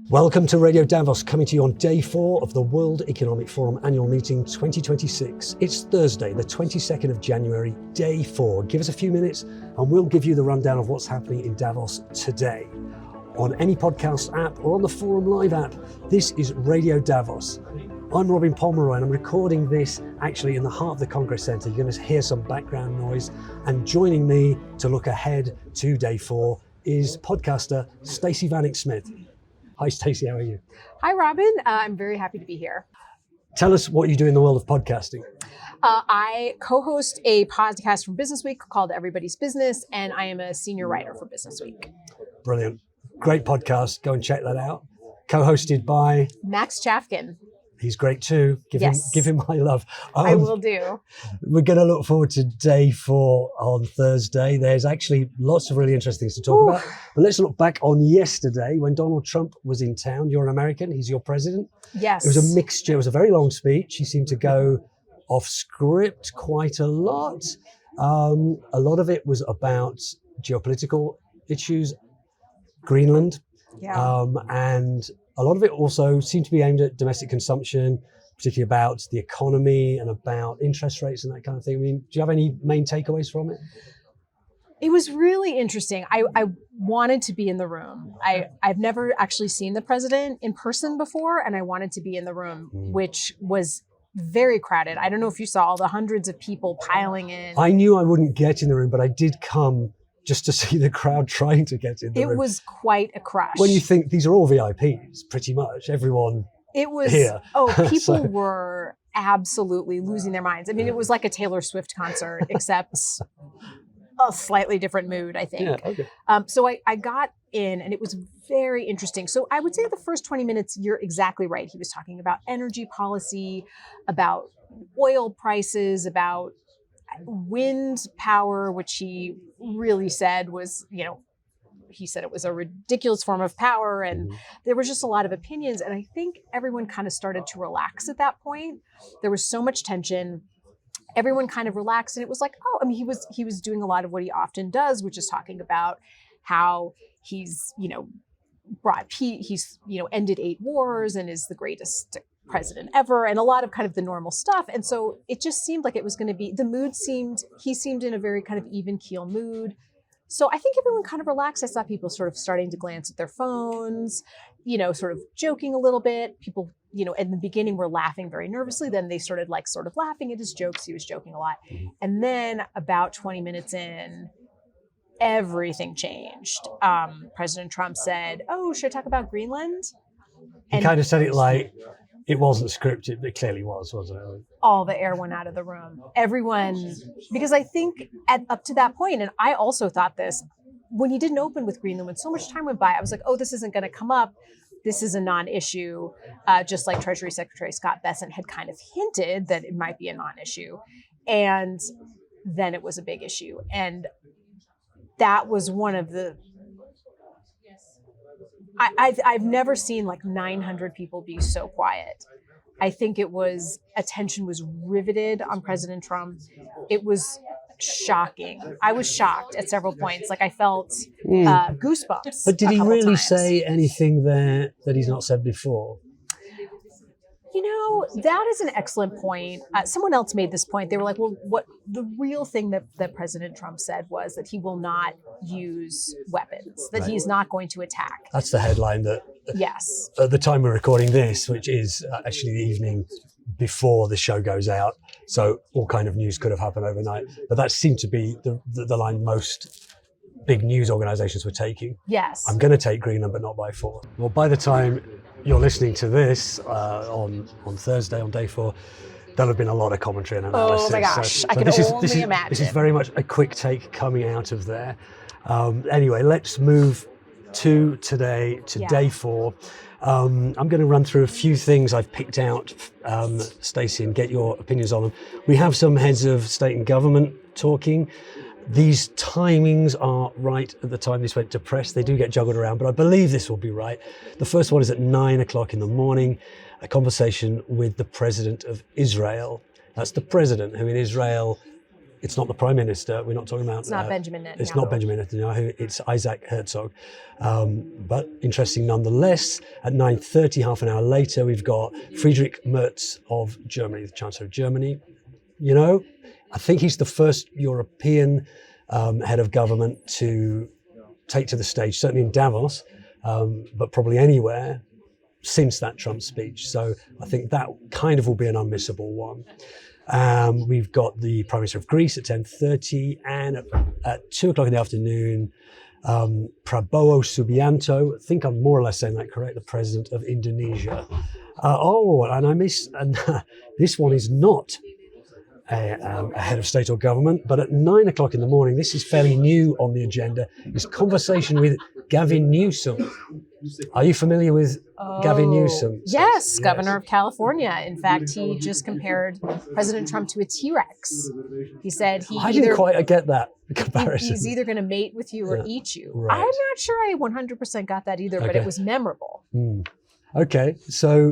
Welcome to Radio Davos, coming to you on day 4 of the World Economic Forum Annual Meeting 2026. It's Thursday, the 22nd of January, day 4. Give us a few minutes and we'll give you the rundown of what's happening in Davos today. On any podcast app or on the Forum Live app, this is Radio Davos. I'm Robin Pomeroy and I'm recording this actually in the heart of the Congress Centre. You're going to hear some background noise, and joining me to look ahead to day 4 is podcaster Stacey Vanek Smith. Hi Stacey, how are you? Hi Robin, I'm very happy to be here. Tell us what you do in the world of podcasting. I co-host a podcast from Businessweek called Everybody's Business, and I am a senior writer for Businessweek. Brilliant. Great podcast. Go and check that out. Co-hosted by Max Chafkin. He's great too. Give him my love. I will do. We're going to look forward to day 4 on Thursday. There's actually lots of really interesting things to talk about. But let's look back on yesterday when Donald Trump was in town. You're an American. He's your president. Yes. It was a mixture. It was a very long speech. He seemed to go off script quite a lot. A lot of it was about geopolitical issues, Greenland. Yeah. And a lot of it also seemed to be aimed at domestic consumption, particularly about the economy and about interest rates and that kind of thing. I mean, do you have any main takeaways from it? It was really interesting. I wanted to be in the room. I've never actually seen the president in person before, and I wanted to be in the room, which was very crowded. I don't know if you saw all the hundreds of people piling in. I knew I wouldn't get in the room, but I did come just to see the crowd trying to get in the room. It was quite a crush. When you think these are all VIPs, pretty much everyone here. People were absolutely losing their minds. I mean, it was like a Taylor Swift concert, except a slightly different mood, I think. Yeah, okay. So I got in, and it was very interesting. So I would say the first 20 minutes, you're exactly right. He was talking about energy policy, about oil prices, about wind power, which he really said was, he said it was a ridiculous form of power. And there was just a lot of opinions. And I think everyone kind of started to relax at that point. There was so much tension. Everyone kind of relaxed. And it was like, he was doing a lot of what he often does, which is talking about how he's, brought peace, he's, ended 8 wars and is the greatest president ever, and a lot of kind of the normal stuff. And so it just seemed like it was going to be, he seemed in a very kind of even keel mood. So I think everyone kind of relaxed. I saw people sort of starting to glance at their phones, sort of joking a little bit. People, in the beginning were laughing very nervously. Then they started sort of laughing at his jokes. He was joking a lot. And then about 20 minutes in, everything changed. President Trump said, should I talk about Greenland? He kind of said it like it wasn't scripted. It clearly wasn't it? All the air went out of the room. Everyone, because I think up to that point, and I also thought this, when he didn't open with Greenland, when so much time went by, I was like, this isn't going to come up. This is a non-issue, just like Treasury Secretary Scott Bessent had kind of hinted that it might be a non-issue. And then it was a big issue. And that was one of the, I've never seen 900 people be so quiet. I think attention was riveted on President Trump. It was shocking. I was shocked at several points. I felt goosebumps. But did he really say anything there that he's not said before? That is an excellent point. Someone else made this point. They were like, well, what the real thing that President Trump said was that he will not use weapons, that he's not going to attack. That's the headline that, yes, at the time we're recording this, which is actually the evening before the show goes out. So all kind of news could have happened overnight. But that seemed to be the line most big news organizations were taking. Yes. I'm going to take Greenland, but not by 4. Well, by the time you're listening to this on Thursday, on day 4, there'll have been a lot of commentary and analysis. Oh my gosh, I can only imagine. This is very much a quick take coming out of there. Anyway, let's move to today, to day 4. I'm going to run through a few things I've picked out, Stacey, and get your opinions on them. We have some heads of state and government talking. These timings are right at the time this went to press. They do get juggled around, but I believe this will be right. The first one is at 9 o'clock in the morning, a conversation with the president of Israel. That's the president who in Israel it's not the Prime Minister. We're not talking about... It's not Benjamin Netanyahu. It's not Benjamin Netanyahu. It's Isaac Herzog. But interesting nonetheless. At 9:30, half an hour later, we've got Friedrich Merz of Germany, the Chancellor of Germany. You know, I think he's the first European head of government to take to the stage, certainly in Davos, but probably anywhere, since that Trump speech. So I think that kind of will be an unmissable one. We've got the Prime Minister of Greece at 10:30, and at 2 o'clock in the afternoon, Prabowo Subianto, I think I'm more or less saying that correct, the President of Indonesia. And this one is not a head of state or government, but at 9 o'clock in the morning, this is fairly new on the agenda, is conversation with Gavin Newsom. Are you familiar with Gavin Newsom? Yes, Governor of California. In fact, he just compared President Trump to a T-Rex. He said I didn't quite get that comparison. He's either going to mate with you or eat you. Right. I'm not sure I 100% got that either, but it was memorable. Okay, so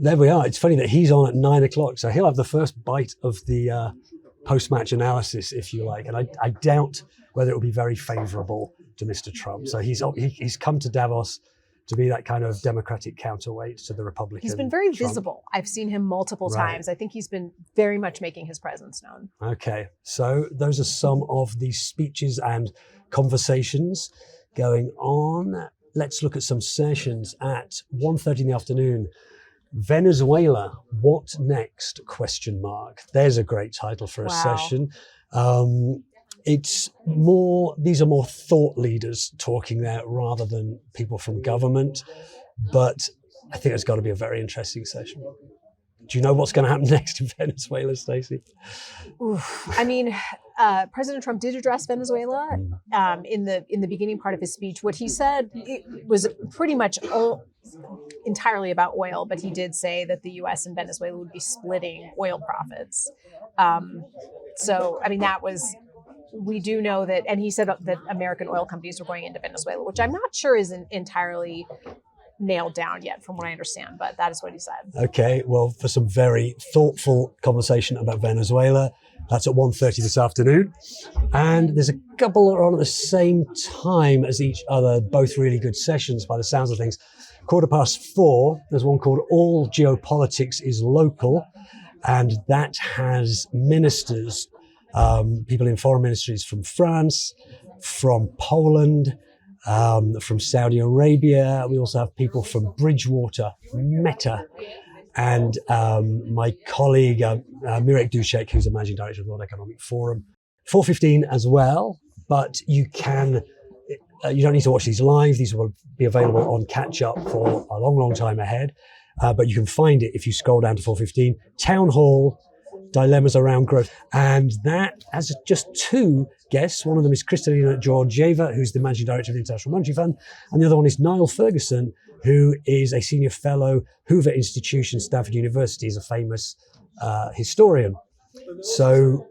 there we are. It's funny that he's on at 9 o'clock, so he'll have the first bite of the post-match analysis, if you like. And I doubt whether it will be very favourable to Mr. Trump. So he's come to Davos to be that kind of Democratic counterweight to the Republican. He's been very Trump. visible. I've seen him multiple times. I think he's been very much making his presence known. Okay, so those are some of the speeches and conversations going on. Let's look at some sessions at 1:30 in the afternoon. Venezuela, what next? ? There's a great title for a session. These are more thought leaders talking there rather than people from government. But I think it's got to be a very interesting session. Do you know what's going to happen next in Venezuela, Stacey? I mean, President Trump did address Venezuela in the beginning part of his speech. What he said was pretty much entirely about oil, but he did say that the U.S. and Venezuela would be splitting oil profits. So, I mean, we do know that, and he said that American oil companies were going into Venezuela, which I'm not sure isn't entirely nailed down yet from what I understand, but that is what he said. Okay, well, for some very thoughtful conversation about Venezuela, that's at 1:30 this afternoon. And there's a couple that are on at the same time as each other, both really good sessions by the sounds of things. 4:15, there's one called All Geopolitics is Local, and that has ministers, people in foreign ministries from France, from Poland, from Saudi Arabia. We also have people from Bridgewater, Meta, and my colleague Mirek Dušek, who's the managing director of the World Economic Forum. 4:15 as well, but you don't need to watch these live. These will be available on catch up for a long, long time ahead. But you can find it if you scroll down to 4:15. Town Hall, Dilemmas Around Growth. And that has just two guests. One of them is Kristalina Georgieva, who's the Managing Director of the International Monetary Fund. And the other one is Niall Ferguson, who is a Senior Fellow, Hoover Institution, Stanford University, is a famous historian. So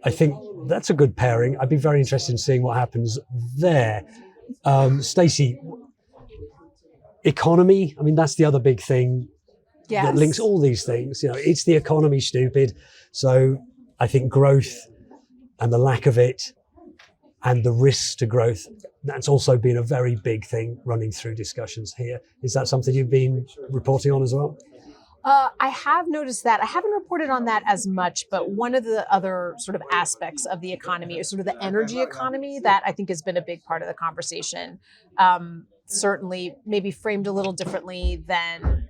I think that's a good pairing. I'd be very interested in seeing what happens there. Stacey, economy, I mean, that's the other big thing. Yes. That links all these things. You know, it's the economy, stupid. So I think growth and the lack of it and the risks to growth, that's also been a very big thing running through discussions here. Is that something you've been reporting on as well? I have noticed that. I haven't reported on that as much, but one of the other sort of aspects of the economy is sort of the energy economy that I think has been a big part of the conversation. Certainly maybe framed a little differently than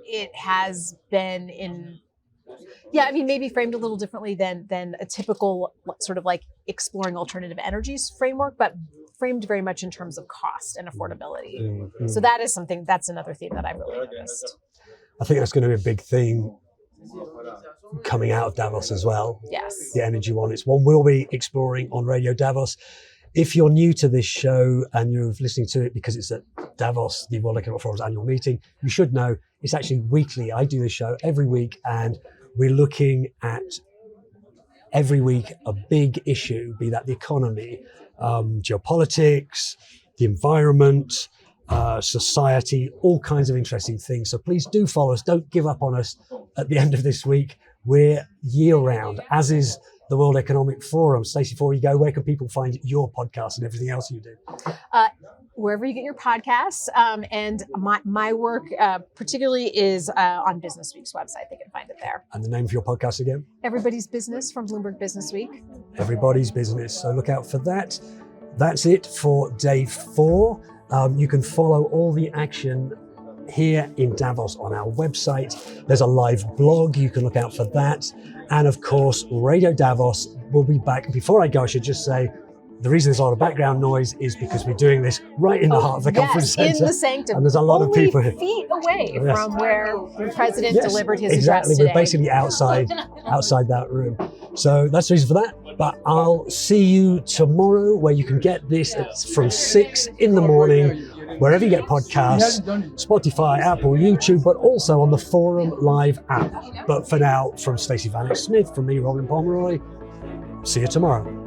it has been maybe framed a little differently than a typical sort of like exploring alternative energies framework, but framed very much in terms of cost and affordability. Mm-hmm. So that's another theme that I've really noticed. I think that's going to be a big theme coming out of Davos as well. Yes. The energy one. It's one we'll be exploring on Radio Davos. If you're new to this show and you're listening to it because it's at Davos, the World Economic Forum's annual meeting, you should know it's actually weekly. I do this show every week, and we're looking at every week a big issue, be that the economy, geopolitics, the environment, society, all kinds of interesting things. So please do follow us. Don't give up on us at the end of this week. We're year round, as is the World Economic Forum. Stacey, before you go, where can people find your podcast and everything else you do? Wherever you get your podcasts, and my work particularly is on Businessweek's website. They can find it there. And the name of your podcast again? Everybody's Business from Bloomberg Businessweek. Everybody's Business. So look out for that. That's it for day 4. You can follow all the action here in Davos on our website. There's a live blog. You can look out for that. And of course, Radio Davos will be back. Before I go, I should just say, the reason there's a lot of background noise is because we're doing this right in the heart of the conference center. In the sanctum. And there's a lot of people here. Feet away from where the president delivered his exactly. address today. We're basically outside that room. So that's the reason for that. But I'll see you tomorrow, where you can get this. It's from 6 in the morning, wherever you get podcasts, Spotify, Apple, YouTube, but also on the Forum Live app. But for now, from Stacey Vanek Smith, from me, Robin Pomeroy, see you tomorrow.